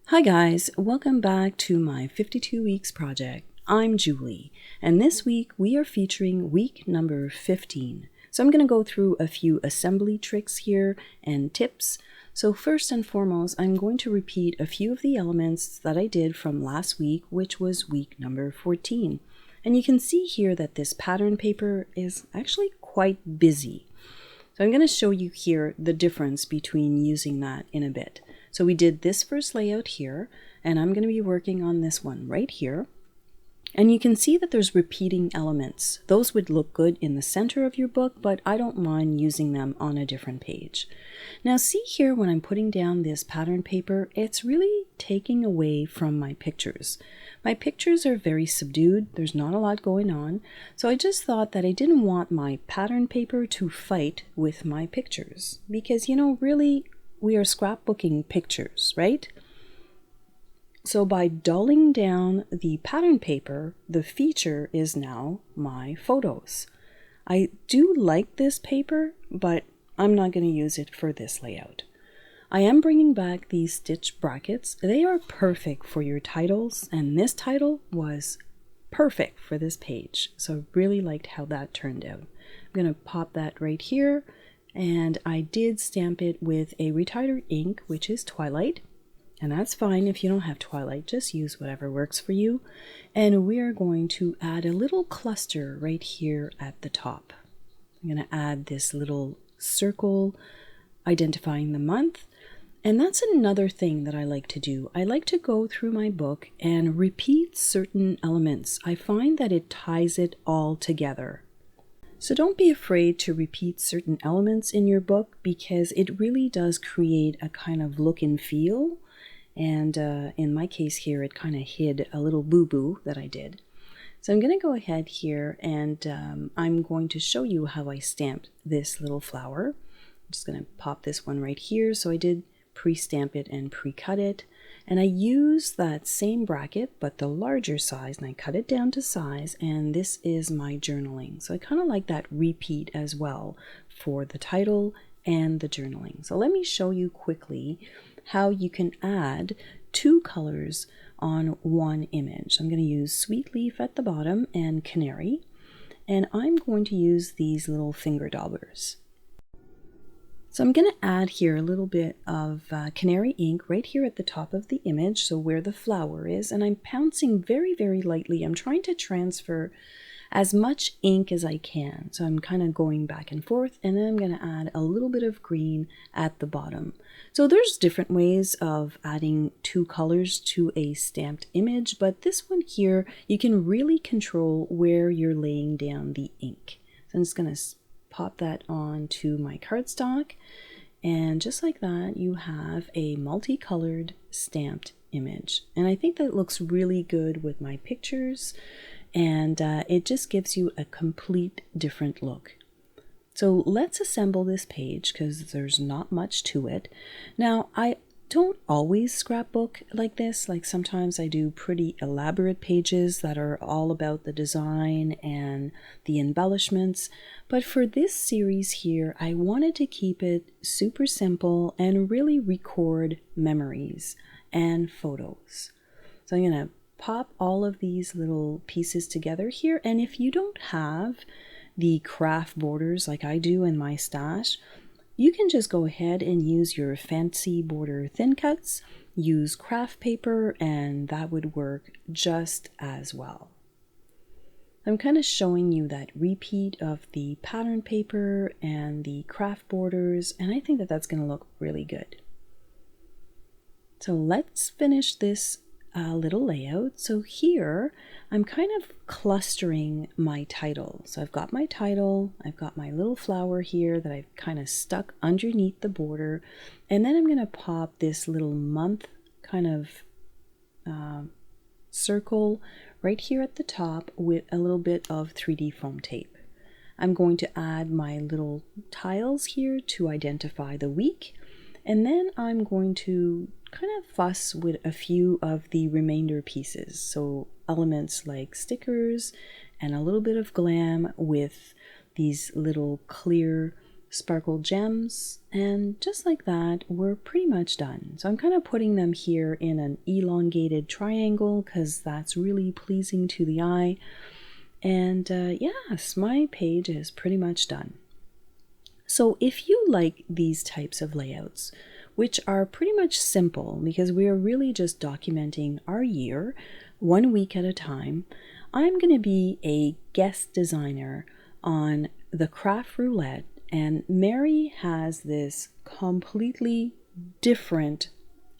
Hi guys, welcome back to my 52 weeks project. I'm Julie, and this week we are featuring week number 15. So I'm going to go through a few assembly tricks here and tips. So first and foremost, I'm going to repeat a few of the elements that I did from last week, which was week number 14. And you can see here that this pattern paper is actually quite busy. So I'm going to show you here the difference between using that in a bit. So we did this first layout here, and I'm going to be working on this one right here. And you can see that there's repeating elements. Those would look good in the center of your book, but I don't mind using them on a different page. Now see here when I'm putting down this pattern paper, it's really taking away from my pictures. My pictures are very subdued, there's not a lot going on, so I just thought that I didn't want my pattern paper to fight with my pictures. Because, you know, really, we are scrapbooking pictures, right? So by dulling down the pattern paper, the feature is now my photos. I do like this paper, but I'm not going to use it for this layout. I am bringing back these stitch brackets. They are perfect for your titles, and this title was perfect for this page. So I really liked how that turned out. I'm going to pop that right here, and I did stamp it with a retarder ink, which is Twilight. And that's fine if you don't have Twilight, just use whatever works for you. And we are going to add a little cluster right here at the top. I'm going to add this little circle identifying the month. And that's another thing that I like to do. I like to go through my book and repeat certain elements. I find that it ties it all together. So don't be afraid to repeat certain elements in your book because it really does create a kind of look and feel. And in my case here, it kind of hid a little boo-boo that I did. So I'm going to go ahead here and I'm going to show you how I stamped this little flower. I'm just going to pop this one right here. So I did pre-stamp it and pre-cut it. And I used that same bracket, but the larger size, and I cut it down to size, and this is my journaling. So I kind of like that repeat as well for the title and the journaling. So let me show you quickly how you can add two colors on one image. I'm going to use Sweet Leaf at the bottom and Canary, and I'm going to use these little finger daubers. So I'm going to add here a little bit of Canary ink right here at the top of the image, so where the flower is, and I'm pouncing very, very lightly. I'm trying to transfer as much ink as I can. So I'm kind of going back and forth, and then I'm going to add a little bit of green at the bottom. So there's different ways of adding two colors to a stamped image, but this one here, you can really control where you're laying down the ink. So I'm just going to pop that onto my cardstock, and just like that, you have a multicolored stamped image. And I think that looks really good with my pictures, and it just gives you a complete different look. So let's assemble this page because there's not much to it. Now, I don't always scrapbook like this. Like sometimes I do pretty elaborate pages that are all about the design and the embellishments. But for this series here, I wanted to keep it super simple and really record memories and photos. So I'm going to pop all of these little pieces together here. And if you don't have the craft borders like I do in my stash, you can just go ahead and use your fancy border thin cuts, use craft paper, and that would work just as well. I'm kind of showing you that repeat of the pattern paper and the craft borders, and I think that that's going to look really good. So let's finish this little layout. So here I'm kind of clustering my title. So I've got my title, I've got my little flower here that I've kind of stuck underneath the border, and then I'm going to pop this little month kind of circle right here at the top with a little bit of 3D foam tape. I'm going to add my little tiles here to identify the week, and then I'm going to kind of fuss with a few of the remainder pieces. So elements like stickers and a little bit of glam with these little clear sparkle gems, and just like that, we're pretty much done. So I'm kind of putting them here in an elongated triangle because that's really pleasing to the eye. And yes, my page is pretty much done. So if you like these types of layouts, which are pretty much simple because we are really just documenting our year 1 week at a time, I'm going to be a guest designer on the craft roulette, and Mary has this completely different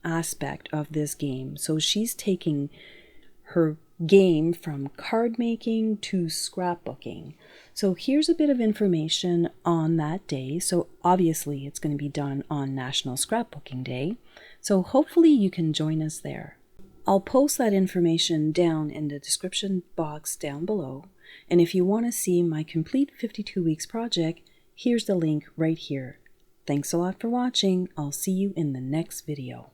aspect of this game. So she's taking her game from card making to scrapbooking. So here's a bit of information on that day. So obviously it's going to be done on National Scrapbooking Day. So hopefully you can join us there. I'll post that information down in the description box down below. And if you want to see my complete 52 weeks project, here's the link right here. Thanks a lot for watching. I'll see you in the next video.